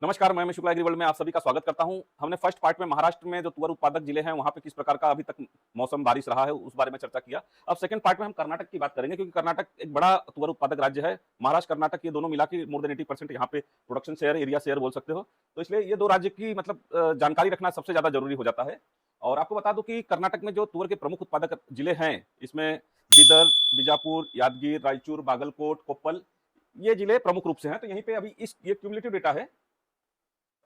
नमस्कार, मैं शुक्ला एग्रीवर्ल्ड में आप सभी का स्वागत करता हूं। हमने फर्स्ट पार्ट में महाराष्ट्र में जो तुअर उत्पादक जिले हैं वहां पे किस प्रकार का अभी तक मौसम बारिश रहा है उस बारे में चर्चा किया। अब सेकंड पार्ट में हम कर्नाटक की बात करेंगे क्योंकि कर्नाटक एक बड़ा तुअर उत्पादक राज्य है। महाराष्ट्र कर्नाटक ये दोनों मिला के मोर देन 80% यहाँ पे प्रोडक्शन शेयर, एरिया शेयर बोल सकते हो। तो इसलिए ये दो राज्य की मतलब जानकारी रखना सबसे ज्यादा जरूरी हो जाता है। और आपको बता दूं कि कर्नाटक में जो तुअर के प्रमुख उत्पादक जिले हैं इसमें बीदर, बीजापुर, यादगीर, रायचूर, बागलकोट, कोप्पल ये जिले प्रमुख रूप से हैं। तो यहीं पे अभी इस ये क्यूमुलेटिव डेटा है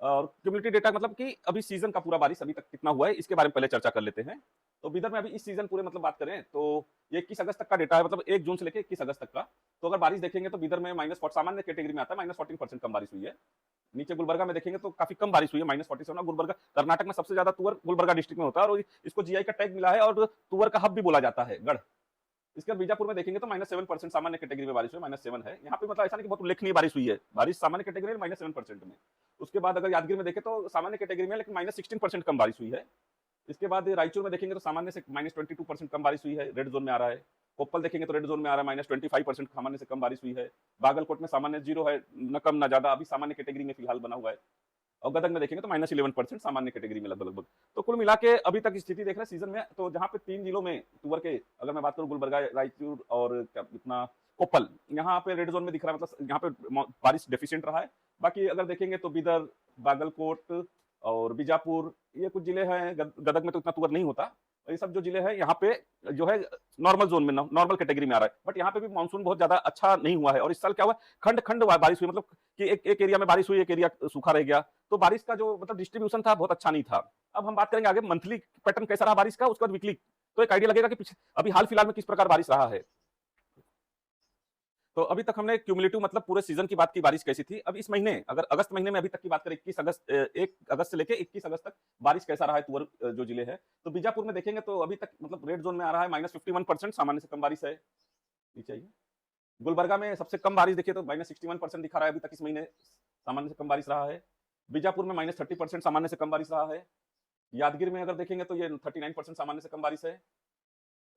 और क्यूमुलेटिव डेटा मतलब कि अभी सीजन का पूरा बारिश अभी तक कितना हुआ है इसके बारे में पहले चर्चा कर लेते हैं। तो बिदर में अभी इस सीजन पूरे मतलब बात करें तो ये 21 अगस्त तक का डेटा है, मतलब 1 जून से लेकर 21 अगस्त तक का। तो अगर बारिश देखेंगे तो बिदर में सामान्य कैटेगरी में आता है -14% कम बारिश हुई है। नीचे गुलबर्गा में देखेंगे तो काफी कम बारिश हुई है, -47। गुलबर्गा कर्नाटक में सबसे ज्यादा तुअर गुलबर्गा डिस्ट्रिक्ट में होता है और इसको जीआई का टैग मिला है और तुअर का हब भी बोला जाता है, गढ़। इसके बाद बीजापुर में देखेंगे तो -7% सामान्य कैटेगरी में बारिश हुई, -7 है यहाँ पे। मतलब ऐसा नहीं कि बहुत उल्लेखनीय बारिश हुई है, बारिश सामान्य कैटेगरी में -7% में। उसके बाद अगर यादगिर में देखें तो सामान्य कैटेगरी में लेकिन -16% कम बारिश हुई है। इसके बाद रायचूर में देखेंगे तो सामान्य से -22% कम बारिश हुई है, रेड जोन में आ रहा है। कोप्पल देखेंगे तो रेड जोन में आ रहा है, -25% सामान्य से कम बारिश हुई है। बागलकोट में सामान्य 0 है, न कम न ज्यादा, अभी सामान्य कैटेगरी में फिलहाल बना हुआ है। और गदग में देखेंगे तो -11% सामान्य कैटेगरी में लगभग लगभग। तो कुल मिला के अभी तक स्थिति देख रहे हैं सीजन में, तो जहां पे 3 जिलों में तुअर के अगर मैं बात करूं गुलबर्गा, रायचूर और इतना कोप्पल, यहाँ पे रेड जोन में दिख रहा है, मतलब यहाँ पे बारिश डेफिशिएंट रहा है। बाकी अगर देखेंगे तो बिदर, बागलकोट और बीजापुर ये कुछ जिले हैं। गदग में तो इतना तुअर नहीं होता। ये सब जो जिले हैं यहाँ पे जो है नॉर्मल जोन में, नॉर्मल कैटेगरी में आ रहा है। बट यहाँ पे भी मानसून बहुत ज्यादा अच्छा नहीं हुआ है और इस साल क्या हुआ, खंड खंड बारिश हुई, मतलब कि एक एरिया में बारिश हुई, एक एरिया सूखा रह गया। तो बारिश का जो मतलब डिस्ट्रीब्यूशन था बहुत अच्छा नहीं था। अब हम बात करेंगे आगे मंथली पैटर्न कैसा रहा बारिश का, उसके बाद वीकली, तो एक आइडिया लगेगा कि अभी हाल फिलहाल में किस प्रकार बारिश रहा है। तो अभी तक हमने क्यूमुलेटिव मतलब पूरे सीजन की बात की, बारिश कैसी थी। अब इस महीने अगर अगस्त महीने में अभी तक की बात करें, 1 अगस्त से लेकर 21 अगस्त तक बारिश कैसा रहा है तुअर जो जिले हैं। तो बीजापुर में देखेंगे तो अभी तक मतलब रेड जोन में आ रहा है, -51% सामान्य से कम बारिश है। नीचे आइए। गुलबर्गा में सबसे कम बारिश देखिए तो -61% दिखा रहा है अभी तक इस महीने, सामान्य से कम बारिश रहा है। बीजापुर में -30% सामान्य से कम बारिश रहा है। यादगिर में अगर देखेंगे तो ये 39% सामान्य से कम बारिश है।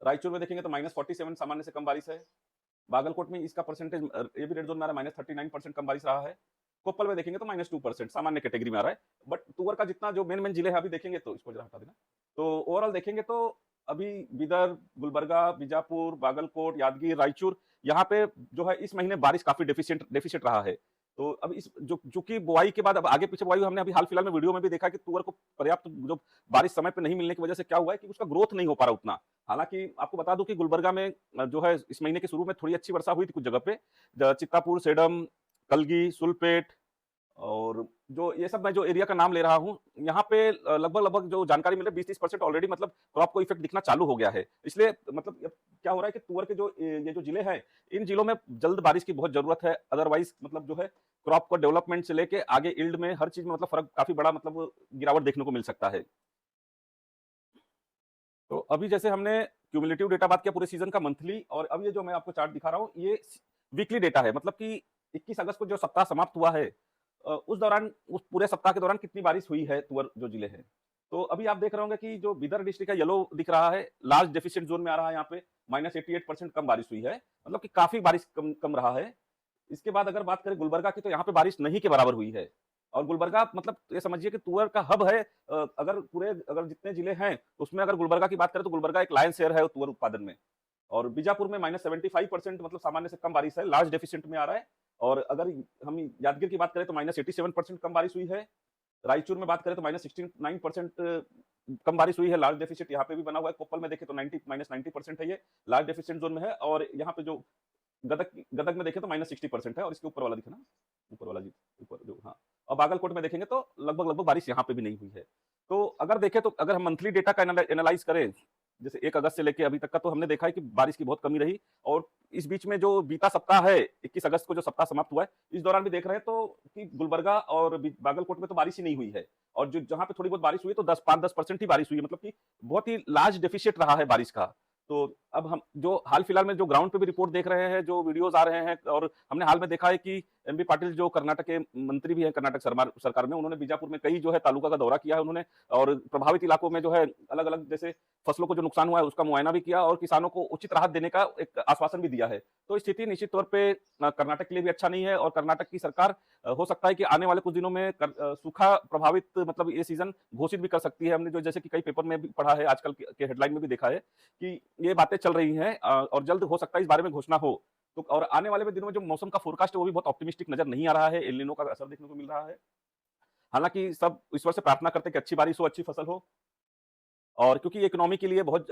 रायचूर में देखेंगे तो -47 सामान्य से कम बारिश है। बागलकोट में इसका परसेंटेज ये भी रेड जोन में आ रहा है, -39% कम बारिश रहा है। कोप्पल में देखेंगे तो -2% सामान्य कैटेगरी में आ रहा है। बट तुअर का जितना जो मेन जिले हैं अभी देखेंगे तो इसको जरा हटा देना। तो ओवरऑल देखेंगे तो अभी बिदर, गुलबर्गा, बीजापुर, बागलकोट, यादगिर, रायचूर यहाँ पे जो है इस महीने बारिश काफी डेफिशिएंट रहा है। तो अब इस जो चूंकि बुआई के बाद अब आगे पीछे बुआई हमने अभी हाल फिलहाल में वीडियो में भी देखा कि तुअर को पर्याप्त जो बारिश समय पे नहीं मिलने की वजह से क्या हुआ है कि उसका ग्रोथ नहीं हो पा रहा उतना। हालांकि आपको बता दूं कि गुलबर्गा में जो है इस महीने के शुरू में थोड़ी अच्छी वर्षा हुई थी कुछ जगह पे, चित्तापुर, सेडम, कलगी, सुलपेट और जो ये सब मैं जो एरिया का नाम ले रहा हूँ यहाँ पे लगभग लगभग जो जानकारी मिले 20-30% ऑलरेडी मतलब क्रॉप को इफेक्ट दिखना चालू हो गया है। इसलिए मतलब क्या हो रहा है कि तुअर के जो ये जो जिले हैं इन जिलों में जल्द बारिश की बहुत जरूरत है। अदरवाइज मतलब जो है क्रॉप को डेवलपमेंट से लेके आगे इल्ड में हर चीज में मतलब फर्क काफी बड़ा मतलब गिरावट देखने को मिल सकता है। तो अभी जैसे हमने क्यूमुलेटिव डेटा बात किया पूरे सीजन का मंथली, और अब ये जो मैं आपको चार्ट दिखा रहा हूँ ये वीकली डेटा है, मतलब कि 21 अगस्त को जो सप्ताह समाप्त हुआ है उस दौरान, उस पूरे सप्ताह के दौरान कितनी बारिश हुई है तुअर जो जिले हैं। तो अभी आप देख रहे होंगे कि जो बिदर डिस्ट्रिक्ट है येलो दिख रहा है, लार्ज डेफिशिएंट जोन में आ रहा है, यहाँ पे -88% कम बारिश हुई है, मतलब कि काफी बारिश कम रहा है। इसके बाद अगर बात करें गुलबर्गा की तो यहाँ पे बारिश नहीं के बराबर हुई है। और गुलबर्गा मतलब ये समझिए कि तुअर का हब है। अगर जितने जिले हैं उसमें अगर गुलबर्गा की बात करें तो गुलबर्गा एक लायन शेयर है तुअर उत्पादन में। और बीजापुर में -75% मतलब सामान्य से कम बारिश है, लार्ज डेफिशिएंट में आ रहा है। और अगर हम यादगिर की बात करें तो -87% कम बारिश हुई है। रायचूर में बात करें तो -69% कम बारिश हुई है, लार्ज डेफिशिएंट यहाँ पे भी बना हुआ है। कोप्पल में देखें तो -90% है, ये लार्ज डेफिशिएंट जोन में है। और यहाँ पे जो गदग गदग में देखें तो -60% है, और इसके ऊपर वाला दिखे ना, ऊपर वाला जी, ऊपर जो, हाँ। और बागलकोट में देखेंगे तो लगभग लगभग बारिश यहाँ पे भी नहीं हुई है। तो अगर देखें तो अगर हम मंथली डेटा का एनालाइज करें जैसे 1 अगस्त से लेके अभी तक का, तो हमने देखा है कि बारिश की बहुत कमी रही। और इस बीच में जो बीता सप्ताह है 21 अगस्त को जो सप्ताह समाप्त हुआ है, इस दौरान भी देख रहे हैं तो कि गुलबर्गा और बागलकोट में तो बारिश ही नहीं हुई है। और जो जहां पे थोड़ी बहुत बारिश हुई है तो 5-10% ही बारिश हुई है, मतलब कि बहुत ही लार्ज डेफिशिएट रहा है बारिश का। तो अब हम जो हाल फिलहाल में जो ग्राउंड पे भी रिपोर्ट देख रहे हैं, जो वीडियोस आ रहे हैं, और हमने हाल में देखा है कि एमबी पाटिल जो कर्नाटक के मंत्री भी हैं कर्नाटक सरकार में, उन्होंने बीजापुर में कई जो है तालुका का दौरा किया है उन्होंने, और प्रभावित इलाकों में जो है अलग-अलग जैसे फसलों को जो नुकसान हुआ है उसका मुआयना भी किया और किसानों को उचित राहत देने का एक आश्वासन भी दिया है। तो स्थिति निश्चित तौर पे कर्नाटक के लिए भी अच्छा नहीं है और कर्नाटक की सरकार हो सकता है कि आने वाले कुछ दिनों में सूखा प्रभावित मतलब ये सीजन घोषित भी कर सकती है। हमने जो जैसे कि कई पेपर में भी पढ़ा है, आजकल के हेडलाइन में भी देखा है कि ये बातें चल रही हैं और जल्द हो सकता है इस बारे में घोषणा हो। तो और आने वाले दिनों में जो मौसम का फोरकास्ट है वो भी बहुत ऑप्टिमिस्टिक नजर नहीं आ रहा है, एल नीनो का असर देखने को मिल रहा है। हालांकि सब ईश्वर से प्रार्थना करते हैं कि अच्छी बारिश हो, अच्छी फसल हो, और क्योंकि इकोनॉमी के लिए बहुत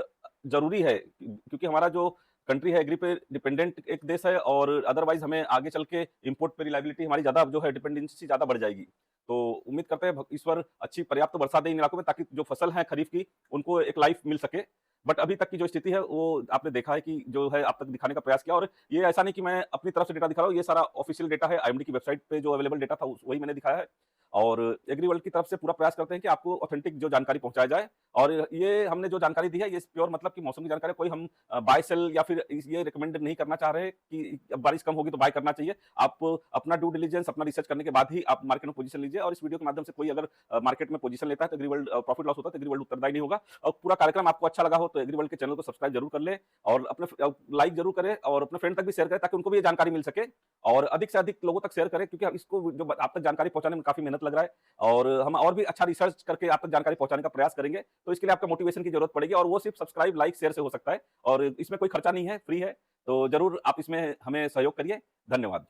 जरूरी है, क्योंकि हमारा जो कंट्री है एग्री पे डिपेंडेंट एक देश है, और अदरवाइज हमें आगे चल के इंपोर्ट पे रिलायबिलिटी हमारी ज्यादा जो है डिपेंडेंसी ज्यादा बढ़ जाएगी। तो उम्मीद करते हैं ईश्वर अच्छी पर्याप्त वर्षा दे इन इलाकों में, ताकि जो फसल है खरीफ की उनको एक लाइफ मिल सके। बट अभी तक की जो स्थिति है वो आपने देखा है कि जो है आप तक दिखाने का प्रयास किया, और ये ऐसा नहीं कि मैं अपनी तरफ से डेटा दिखा रहा हूँ, ये सारा ऑफिशियल डेटा है, आईएमडी की वेबसाइट पे जो अवेलेबल डेटा था वही मैंने दिखाया है। और एग्री वर्ल्ड की तरफ से पूरा प्रयास करते हैं कि आपको ऑथेंटिक जो जानकारी पहुंचाया जाए, और ये हमने जो जानकारी दी है ये प्योर मतलब कि मौसम की जानकारी, कोई हम बाय सेल या फिर ये रिकमेंड नहीं करना चाह रहे कि अब बारिश कम होगी तो बाय करना चाहिए। आप अपना ड्यू डिलिजेंस, अपना रिसर्च करने के बाद ही आप मार्केट में पोजीशन लीजिए, और इस वीडियो के माध्यम से कोई अगर मार्केट में पोजीशन लेता है तो एग्री वर्ल्ड प्रॉफिट लॉस होता है तो एग्री वर्ल्ड उत्तरदायी नहीं होगा। और पूरा कार्यक्रम आपको अच्छा लगा हो तो एग्री वर्ल्ड के चैनल को सब्सक्राइब जरूर कर ले, और अपने लाइक जरूर करें, और अपने फ्रेंड तक भी शेयर करें ताकि उनको भी ये जानकारी मिल सके, और अधिक से अधिक लोगों तक शेयर करें, क्योंकि इसको जो आप तक जानकारी पहुंचाने में काफी मेहनत लग रहा है, और हम और भी अच्छा रिसर्च करके आप तक जानकारी पहुंचाने का प्रयास करेंगे। तो इसके लिए आपका मोटिवेशन की जरूरत पड़ेगी, और वो सिर्फ सब्सक्राइब, लाइक, शेयर से हो सकता है, और इसमें कोई खर्चा नहीं है, फ्री है। तो जरूर आप इसमें हमें सहयोग करिए। धन्यवाद।